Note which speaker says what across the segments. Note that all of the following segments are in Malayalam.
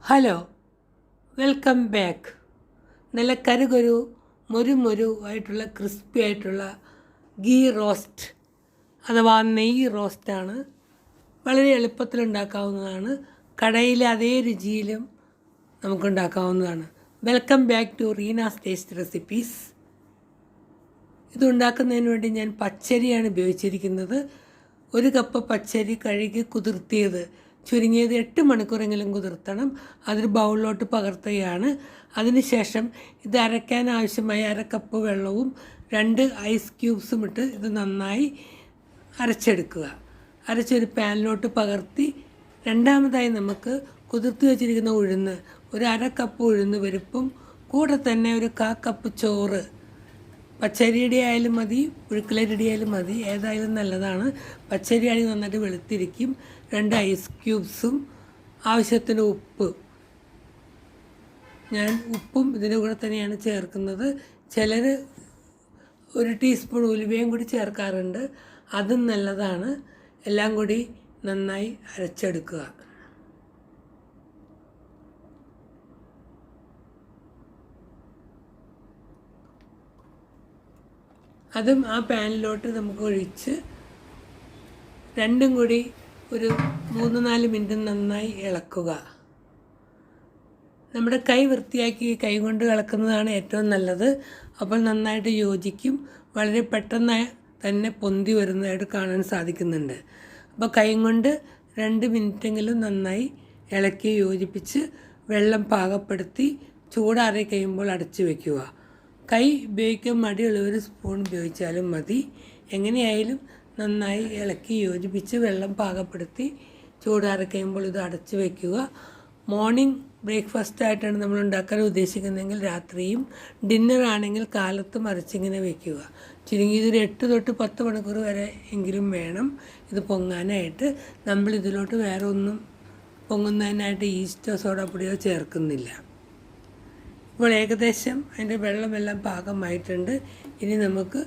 Speaker 1: Hello, welcome back. നല്ല കരുകൊരു മൊരു ആയിട്ടുള്ള ക്രിസ്പി ആയിട്ടുള്ള ഗീ റോസ്റ്റ് അഥവാ നെയ്യ് റോസ്റ്റാണ്. വളരെ എളുപ്പത്തിൽ ഉണ്ടാക്കാവുന്നതാണ്. കടയിലെ അതേ രുചിയിലും നമുക്കുണ്ടാക്കാവുന്നതാണ്. Welcome back to Reena's taste recipes. ഇതുണ്ടാക്കുന്നതിന് വേണ്ടി ഞാൻ പച്ചരിയാണ് ഉപയോഗിച്ചിരിക്കുന്നത്. 1 കപ്പ് പച്ചരി കഴുകി കുതിർത്തിയത്, ചുരുങ്ങിയത് 8 മണിക്കൂറെങ്കിലും കുതിർത്തണം. അതൊരു ബൗളിലോട്ട് പകർത്തുകയാണ്. അതിനുശേഷം ഇത് അരയ്ക്കാൻ ആവശ്യമായ 1/2 കപ്പ് വെള്ളവും 2 ഐസ് ക്യൂബ്സും ഇട്ട് ഇത് നന്നായി അരച്ചെടുക്കുക. അരച്ചൊരു പാനിലോട്ട് പകർത്തി രണ്ടാമതായി നമുക്ക് കുതിർത്തി വെച്ചിരിക്കുന്ന ഉഴുന്ന്, ഒരു 1/2 കപ്പ് ഉഴുന്ന് പരിപ്പും കൂടെ തന്നെ ഒരു 1/4 കപ്പ് ചോറ്, പച്ചരിയുടെ ആയാലും മതി, പുഴുക്കലരിയുടെ ആയാലും മതി, ഏതായാലും നല്ലതാണ്. പച്ചരി ആണെങ്കിൽ നന്നായിട്ട് വെളുത്തിരിക്കും. 2 ഐസ് ക്യൂബ്സും ആവശ്യത്തിന് ഉപ്പ്. ഞാൻ ഉപ്പും ഇതിൻ്റെ കൂടെ തന്നെയാണ് ചേർക്കുന്നത്. ചിലർ 1 ടീസ്പൂൺ ഉലുവയും കൂടി ചേർക്കാറുണ്ട്, അതും നല്ലതാണ്. എല്ലാം കൂടി നന്നായി അരച്ചെടുക്കുക. അതും ആ പാനിലോട്ട് നമുക്ക് ഒഴിച്ച് രണ്ടും കൂടി ഒരു 3-4 മിനിറ്റ് നന്നായി ഇളക്കുക. നമ്മുടെ കൈ വൃത്തിയാക്കി കൈ കൊണ്ട് ഇളക്കുന്നതാണ് ഏറ്റവും നല്ലത്. അപ്പോൾ നന്നായിട്ട് യോജിക്കും. വളരെ പെട്ടെന്ന് തന്നെ പൊന്തി വരുന്നതായിട്ട് കാണാൻ സാധിക്കുന്നുണ്ട്. അപ്പോൾ കൈ കൊണ്ട് 2 മിനിറ്റെങ്കിലും നന്നായി ഇളക്കി യോജിപ്പിച്ച് വെള്ളം പാകപ്പെടുത്തി ചൂടാറി കഴിയുമ്പോൾ അടച്ചു വയ്ക്കുക. കൈ ഉപയോഗിക്കാൻ മടിയുള്ള 1 സ്പൂൺ ഉപയോഗിച്ചാലും മതി. എങ്ങനെയായാലും നന്നായി ഇളക്കി യോജിപ്പിച്ച് വെള്ളം പാകപ്പെടുത്തി ചൂടാറി കഴിയുമ്പോൾ ഇത് അടച്ചു വയ്ക്കുക. മോർണിംഗ് ബ്രേക്ക്ഫാസ്റ്റായിട്ടാണ് നമ്മൾ ഉണ്ടാക്കാൻ ഉദ്ദേശിക്കുന്നതെങ്കിൽ രാത്രിയും, ഡിന്നറാണെങ്കിൽ കാലത്തും അരച്ചിങ്ങനെ വയ്ക്കുക. ചുരുങ്ങിയത് ഒരു 8 തൊട്ട് 10 മണിക്കൂർ വരെ എങ്കിലും വേണം ഇത് പൊങ്ങാനായിട്ട്. നമ്മളിതിലോട്ട് വേറെ ഒന്നും പൊങ്ങുന്നതിനായിട്ട് ഈസ്റ്റോ സോഡാപ്പൊടിയോ ചേർക്കുന്നില്ല. ഇപ്പോൾ ഏകദേശം അതിൻ്റെ വെള്ളമെല്ലാം പാകമായിട്ടുണ്ട്. ഇനി നമുക്ക്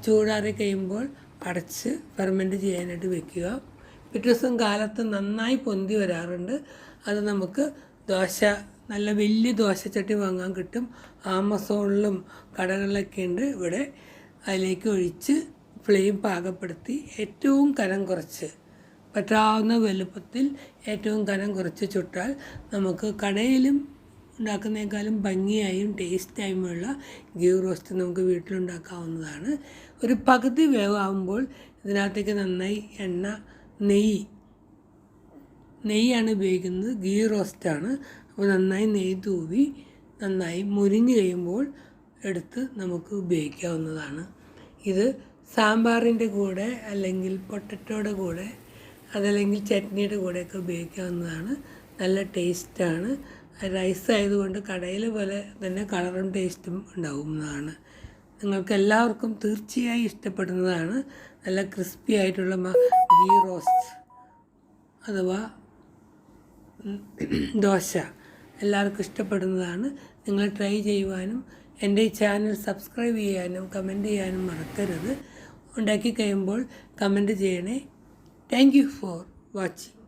Speaker 1: ചൂടാറി കഴിയുമ്പോൾ അടച്ച് ഫെർമെൻറ്റ് ചെയ്യാനായിട്ട് വെക്കുക. പിറ്റേ ദിവസം കാലത്ത് നന്നായി പൊന്തി വരാറുണ്ട്. അത് നമുക്ക് നല്ല വലിയ ദോശച്ചട്ടി വാങ്ങാൻ കിട്ടും. ആമസോണിലും കടകളിലൊക്കെ ഉണ്ട്. ഇവിടെ അതിലേക്ക് ഒഴിച്ച് ഫ്ലെയിം പാകപ്പെടുത്തി ഏറ്റവും കനം കുറച്ച്, പറ്റാവുന്ന വലുപ്പത്തിൽ ഏറ്റവും കനം കുറച്ച് ചുട്ടാൽ നമുക്ക് കടയിലും ഉണ്ടാക്കുന്നതിനേക്കാളും ഭംഗിയായും ടേസ്റ്റായുമുള്ള ഗീ റോസ്റ്റ് നമുക്ക് വീട്ടിലുണ്ടാക്കാവുന്നതാണ്. ഒരു പകുതി വേവാകുമ്പോൾ ഇതിനകത്തേക്ക് നന്നായി നെയ്യാണ് ഉപയോഗിക്കുന്നത്. ഗീ റോസ്റ്റാണ്. അപ്പോൾ നന്നായി നെയ്യ് തൂവി നന്നായി മുരിഞ്ഞ് കഴിയുമ്പോൾ എടുത്ത് നമുക്ക് ഉപയോഗിക്കാവുന്നതാണ്. ഇത് സാമ്പാറിൻ്റെ കൂടെ, അല്ലെങ്കിൽ പൊട്ടറ്റോയുടെ കൂടെ, അതല്ലെങ്കിൽ ചട്നിയുടെ കൂടെയൊക്കെ ഉപയോഗിക്കാവുന്നതാണ്. നല്ല ടേസ്റ്റാണ്. റൈസ് ആയതുകൊണ്ട് കടയിലെ പോലെ തന്നെ കളറും ടേസ്റ്റും ഉണ്ടാവുന്നതാണ്. നിങ്ങൾക്ക് എല്ലാവർക്കും തീർച്ചയായും ഇഷ്ടപ്പെടുന്നതാണ്. നല്ല ക്രിസ്പി ആയിട്ടുള്ള ഗീ റോസ്റ്റ് അഥവാ ദോശ എല്ലാവർക്കും ഇഷ്ടപ്പെടുന്നതാണ്. നിങ്ങൾ ട്രൈ ചെയ്യുവാനും എൻ്റെ ഈ ചാനൽ സബ്സ്ക്രൈബ് ചെയ്യാനും കമൻറ്റ് ചെയ്യാനും മറക്കരുത്. ഉണ്ടാക്കി കഴിയുമ്പോൾ കമൻറ്റ് ചെയ്യണേ. Thank you for watching.